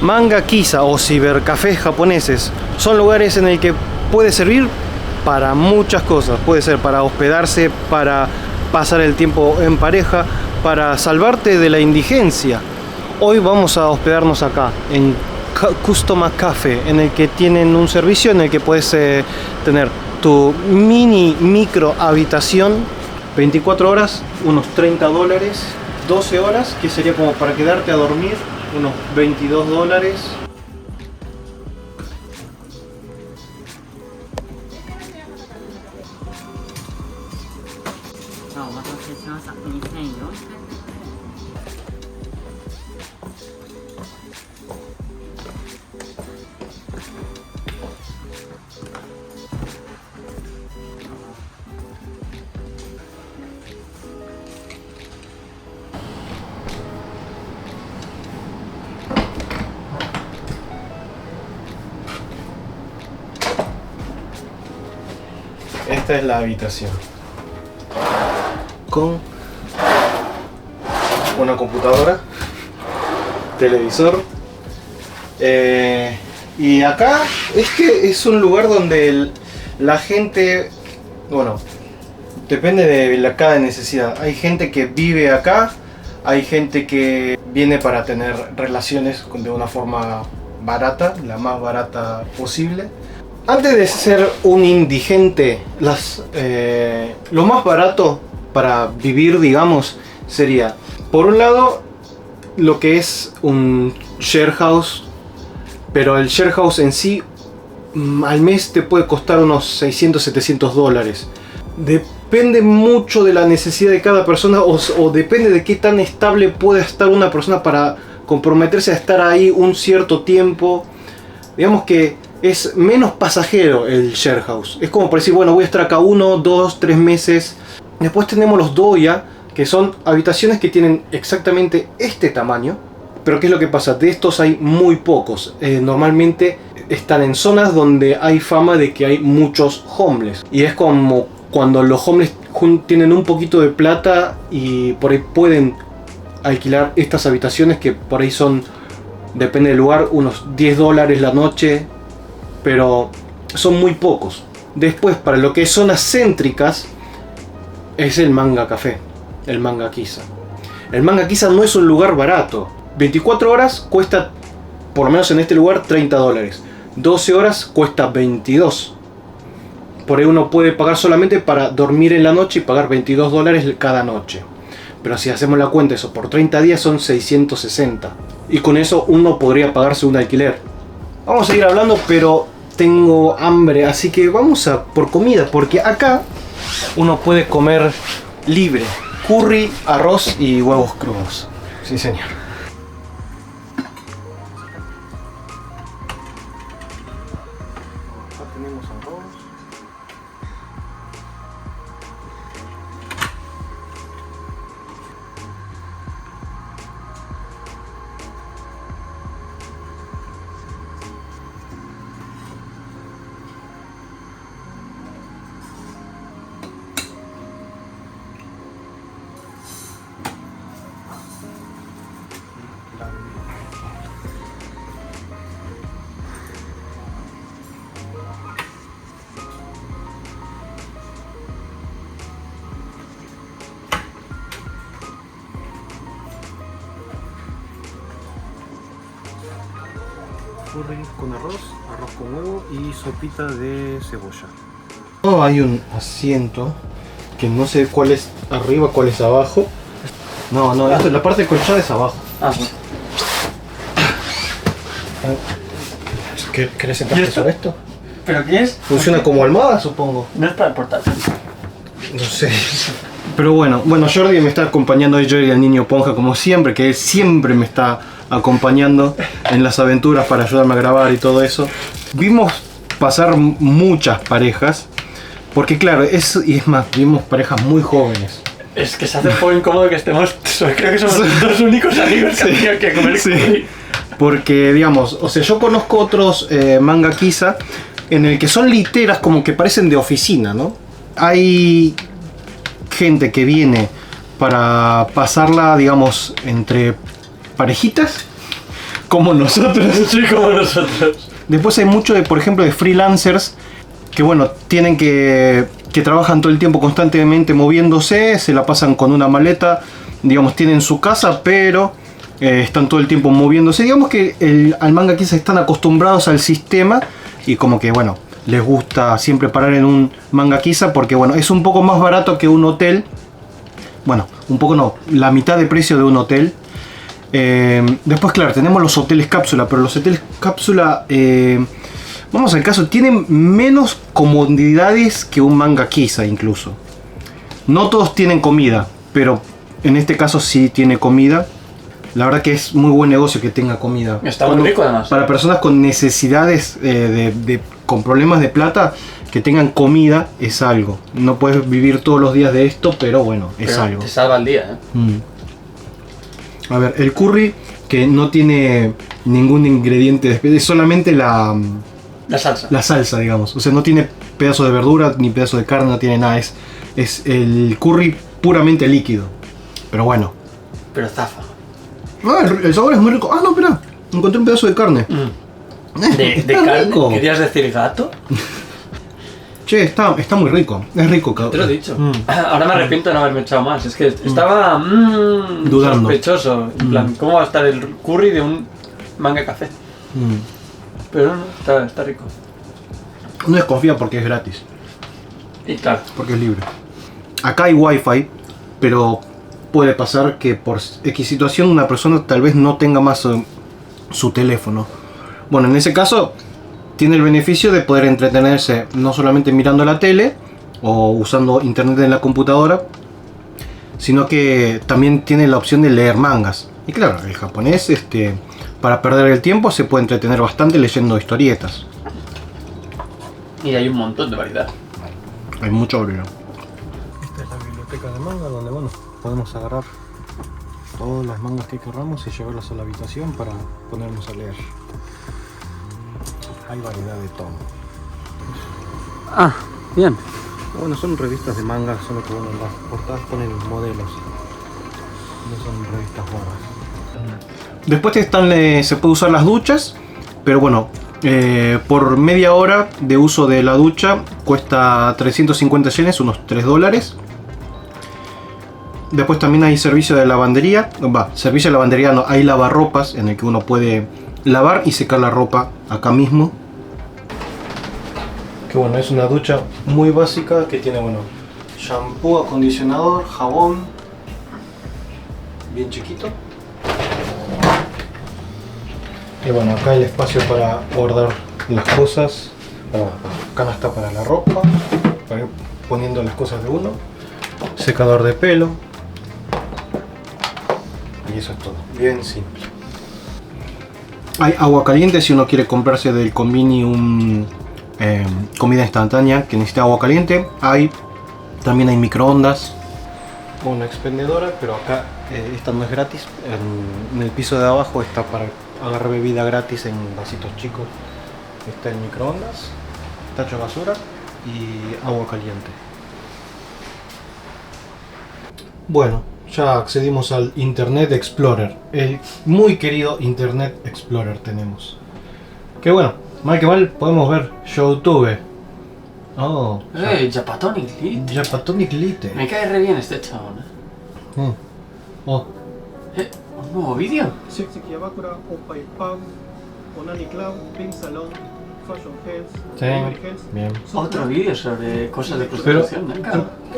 Manga Kisa o cibercafés japoneses son lugares en el que puede servir para muchas cosas. Puede ser para hospedarse, para pasar el tiempo en pareja, para salvarte de la indigencia. Hoy vamos a hospedarnos acá en Customa Cafe, en el que tienen un servicio en el que puedes tener tu micro habitación, 24 horas, unos $30, 12 horas, que sería como para quedarte a dormir, unos $22. Esta es la habitación con una computadora, televisor, y acá es que es un lugar donde la gente, bueno, depende de cada necesidad. Hay gente que vive acá, hay gente que viene para tener relaciones de una forma barata, la más barata posible. Antes de ser un indigente, lo más barato para vivir, digamos, sería, por un lado, lo que es un share house, pero el share house en sí, al mes te puede costar unos $600-700. Depende mucho de la necesidad de cada persona o depende de qué tan estable pueda estar una persona para comprometerse a estar ahí un cierto tiempo. Digamos que es menos pasajero el share house. Es como para decir, bueno, voy a estar acá 1, 2, 3 meses. Después tenemos los doya, que son habitaciones que tienen exactamente este tamaño. Pero ¿qué es lo que pasa? De estos hay muy pocos. Normalmente están en zonas donde hay fama de que hay muchos homeless. Y es como cuando los homeless tienen un poquito de plata y por ahí pueden alquilar estas habitaciones que por ahí son, depende del lugar, unos $10 la noche. Pero son muy pocos. Después, para lo que es zonas céntricas, es el Manga Café, el Manga Kisa. El Manga Kisa no es un lugar barato. 24 horas cuesta, por lo menos en este lugar, $30. 12 horas cuesta 22. Por ahí uno puede pagar solamente para dormir en la noche y pagar $22 cada noche. Pero si hacemos la cuenta, eso por 30 días son 660. Y con eso uno podría pagarse un alquiler. Vamos a seguir hablando, pero tengo hambre, así que vamos a por comida, porque acá uno puede comer libre. Curry, arroz y huevos crudos. Sí, señor. Acá tenemos arroz. Curry con arroz con huevo y sopita de cebolla. Oh, hay un asiento que no sé cuál es arriba, cuál es abajo. No, esto, la parte colchada es abajo. Ah, sí. ¿Querés sentarte sobre esto? ¿Pero qué es? Funciona como almohada, supongo. No es para el portátil. No sé. Pero bueno, Jordi me está acompañando hoy, Jordi, el niño Ponja, como siempre, que él siempre me está acompañando en las aventuras para ayudarme a grabar y todo eso. Vimos pasar muchas parejas, porque claro, y es más, vimos parejas muy jóvenes. Es que se hace un poco incómodo que estemos, creo que somos los dos únicos amigos que han tenido que comer curry. Porque, digamos, o sea, yo conozco otros Manga Kisa en el que son literas como que parecen de oficina, ¿no? Hay gente que viene para pasarla, digamos, entre parejitas, como nosotros. Sí, como nosotros. Después hay mucho de, por ejemplo, de freelancers que, bueno, tienen que trabajan todo el tiempo constantemente moviéndose, se la pasan con una maleta, digamos, tienen su casa, pero están todo el tiempo moviéndose. Digamos que al manga quizás están acostumbrados al sistema y como que, bueno, les gusta siempre parar en un manga quizá porque, bueno, es un poco más barato que un hotel. Bueno, un poco no, la mitad de precio de un hotel. Después, claro, tenemos los hoteles cápsula, pero los hoteles cápsula, vamos al caso, tienen menos comodidades que un manga quizá incluso. No todos tienen comida, pero en este caso sí tiene comida. La verdad que es muy buen negocio que tenga comida. Está muy rico además. Para personas con necesidades, con problemas de plata, que tengan comida es algo. No puedes vivir todos los días de esto, pero bueno, es algo. Te salva el día, A ver, el curry, que no tiene ningún ingrediente, es solamente la salsa. La salsa, digamos. O sea, no tiene pedazo de verdura ni pedazo de carne, no tiene nada. Es el curry puramente líquido. Pero bueno. Pero zafa. El sabor es muy rico. Ah, no, espera. Encontré un pedazo de carne. ¿De carne? Rico. ¿Querías decir gato? Che, está muy rico. Es rico, cabrón. Te lo he dicho. Ahora me arrepiento de no haberme echado más. Es que estaba dudando. sospechoso. En plan, ¿cómo va a estar el curry de un manga café? Pero no, está rico. No desconfía porque es gratis. Y claro. Porque es libre. Acá hay wifi, pero puede pasar que por X situación una persona tal vez no tenga más su teléfono. Bueno, en ese caso tiene el beneficio de poder entretenerse no solamente mirando la tele o usando internet en la computadora, sino que también tiene la opción de leer mangas. Y claro, el japonés, para perder el tiempo se puede entretener bastante leyendo historietas. Y hay un montón de variedad. Hay mucho brillo. Esta es la biblioteca de manga donde, bueno, podemos agarrar todos los mangas que queramos y llevarlos a la habitación para ponernos a leer. Hay variedad de todo. Ah, bien. Bueno, son revistas de manga, solo que bueno, las portadas ponen modelos. No son revistas gordas. Después se puede usar las duchas, pero bueno, por media hora de uso de la ducha cuesta 350 yenes, unos $3. Después también hay servicio de lavandería. Servicio de lavandería no, hay lavarropas en el que uno puede lavar y secar la ropa acá mismo. Que bueno, es una ducha muy básica que tiene, bueno, shampoo, acondicionador, jabón, bien chiquito. Y bueno, acá el espacio para guardar las cosas, canasta para la ropa, para ir poniendo las cosas de uno, secador de pelo. Y eso es todo, bien simple. Hay agua caliente si uno quiere comprarse del convini comida instantánea que necesita agua caliente. También hay microondas. Una expendedora, pero acá esta no es gratis. En el piso de abajo está para agarrar bebida gratis en vasitos chicos. Está el microondas, tacho de basura y agua caliente. Bueno, ya accedimos al Internet Explorer, el muy querido Internet Explorer tenemos. Que bueno, mal que mal podemos ver YouTube. Oh, Japatonic Lite. Japatonic Lite. Me cae re bien este chabón. Oh. ¿Un nuevo vídeo? Sí, bien. Otro vídeo sobre cosas de prostitución,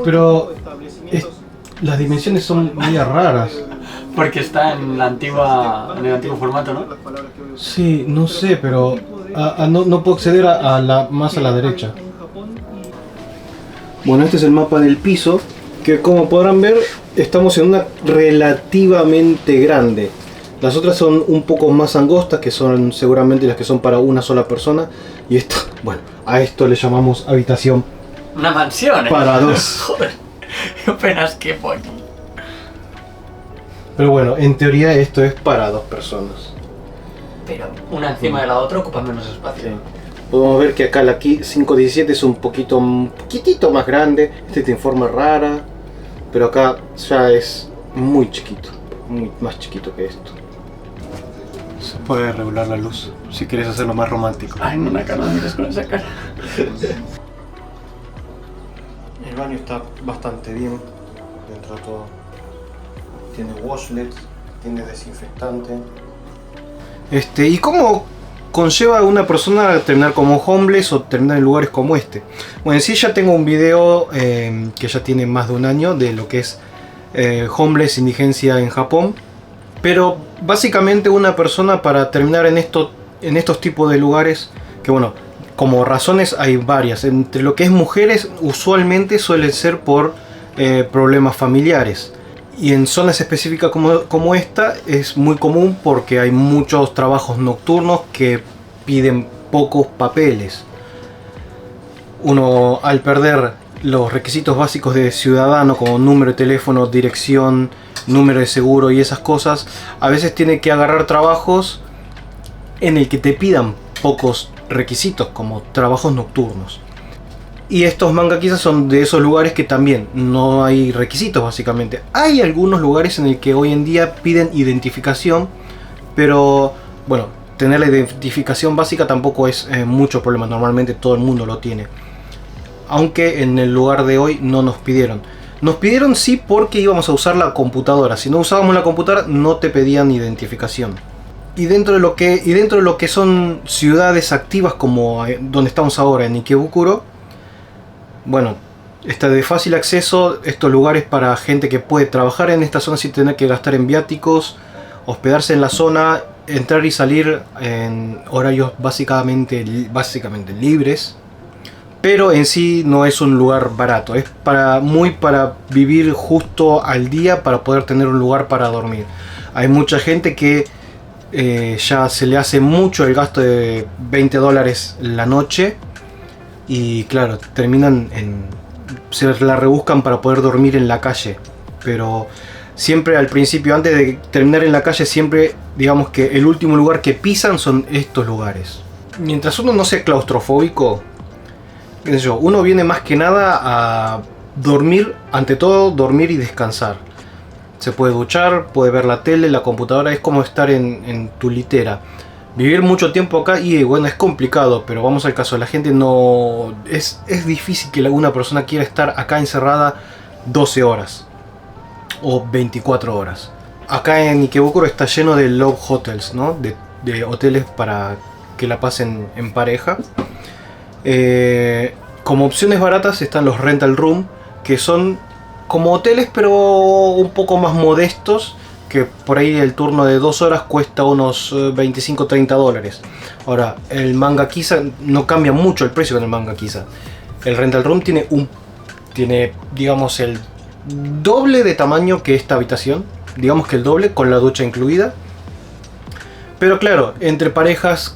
pero las dimensiones son medio raras. Porque está en el antiguo formato, ¿no? Sí, no sé, pero no puedo acceder más a la derecha. Bueno, este es el mapa del piso, que como podrán ver, estamos en una relativamente grande. Las otras son un poco más angostas, que son seguramente las que son para una sola persona. Y esto, bueno, a esto le llamamos habitación. Una mansión, para dos. Joder, qué penas que aquí. Pero bueno, en teoría esto es para dos personas. Pero una encima de la otra ocupa menos espacio. Sí. Podemos ver que acá la 517 es un poquitito más grande. Este tiene forma rara. Pero acá ya es muy chiquito. Más chiquito que esto. Puedes regular la luz si quieres hacerlo más romántico. Ay, no me mires con esa cara. El baño está bastante bien dentro de todo. Tiene washlets, tiene desinfectante. ¿Y cómo conlleva a una persona a terminar como homeless o terminar en lugares como este? Bueno, en sí ya tengo un video que ya tiene más de un año de lo que es homeless, indigencia en Japón. Pero básicamente una persona para terminar en estos tipos de lugares, que bueno, como razones hay varias. Entre lo que es mujeres, usualmente suelen ser por problemas familiares. Y en zonas específicas como esta es muy común porque hay muchos trabajos nocturnos que piden pocos papeles. Uno, al perder los requisitos básicos de ciudadano como número de teléfono, dirección, número de seguro y esas cosas, a veces tiene que agarrar trabajos en el que te pidan pocos requisitos, como trabajos nocturnos. Y estos mangakisas son de esos lugares que también no hay requisitos básicamente. Hay algunos lugares en el que hoy en día piden identificación, pero bueno, tener la identificación básica tampoco es mucho problema, normalmente todo el mundo lo tiene. Aunque en el lugar de hoy no nos pidieron. Nos pidieron sí porque íbamos a usar la computadora. Si no usábamos la computadora no te pedían identificación. Y dentro de lo que son ciudades activas como donde estamos ahora en Ikebukuro, bueno, está de fácil acceso estos lugares para gente que puede trabajar en esta zona sin tener que gastar en viáticos, hospedarse en la zona, entrar y salir en horarios básicamente libres. Pero en sí no es un lugar barato, es para vivir justo al día para poder tener un lugar para dormir. Hay mucha gente que ya se le hace mucho el gasto de $20 la noche y claro, se la rebuscan para poder dormir en la calle. Pero siempre al principio, antes de terminar en la calle, siempre digamos que el último lugar que pisan son estos lugares. Mientras uno no sea claustrofóbico, qué sé yo, uno viene más que nada a dormir, ante todo dormir y descansar. Se puede duchar, puede ver la tele, la computadora, es como estar en tu litera. Vivir mucho tiempo acá y bueno, es complicado, pero vamos al caso, la gente no... Es difícil que una persona quiera estar acá encerrada 12 horas o 24 horas. Acá en Ikebukuro está lleno de love hotels, ¿no? De hoteles para que la pasen en pareja. Como opciones baratas están los rental room, que son como hoteles pero un poco más modestos, que por ahí el turno de 2 horas cuesta unos $25-30. Ahora, el mangakisa no cambia mucho el precio con el mangakisa. El rental room tiene digamos el doble de tamaño que esta habitación, digamos que el doble, con la ducha incluida. Pero claro, entre parejas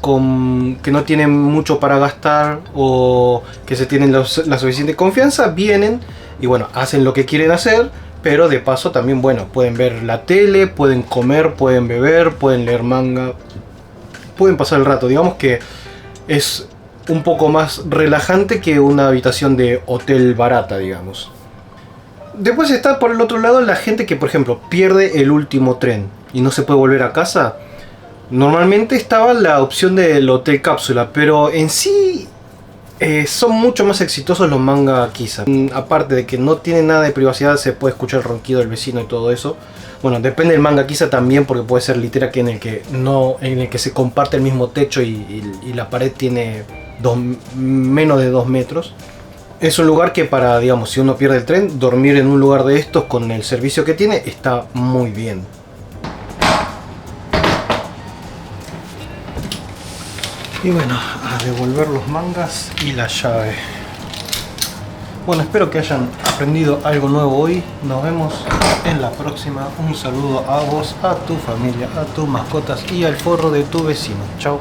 que no tienen mucho para gastar o que se tienen la suficiente confianza, vienen y bueno, hacen lo que quieren hacer, pero de paso también, bueno, pueden ver la tele, pueden comer, pueden beber, pueden leer manga, pueden pasar el rato. Digamos que es un poco más relajante que una habitación de hotel barata, digamos. Después está por el otro lado la gente que, por ejemplo, pierde el último tren y no se puede volver a casa. Normalmente estaba la opción del hotel cápsula, pero en sí son mucho más exitosos los mangakisa. Aparte de que no tiene nada de privacidad, se puede escuchar el ronquido del vecino y todo eso. Bueno, depende del mangakisa también, porque puede ser litera que en el que se comparte el mismo techo y la pared tiene menos de 2 metros. Es un lugar que para, digamos, si uno pierde el tren, dormir en un lugar de estos con el servicio que tiene está muy bien. Y bueno, a devolver los mangas y la llave. Bueno, espero que hayan aprendido algo nuevo hoy. Nos vemos en la próxima. Un saludo a vos, a tu familia, a tus mascotas y al forro de tu vecino. Chao.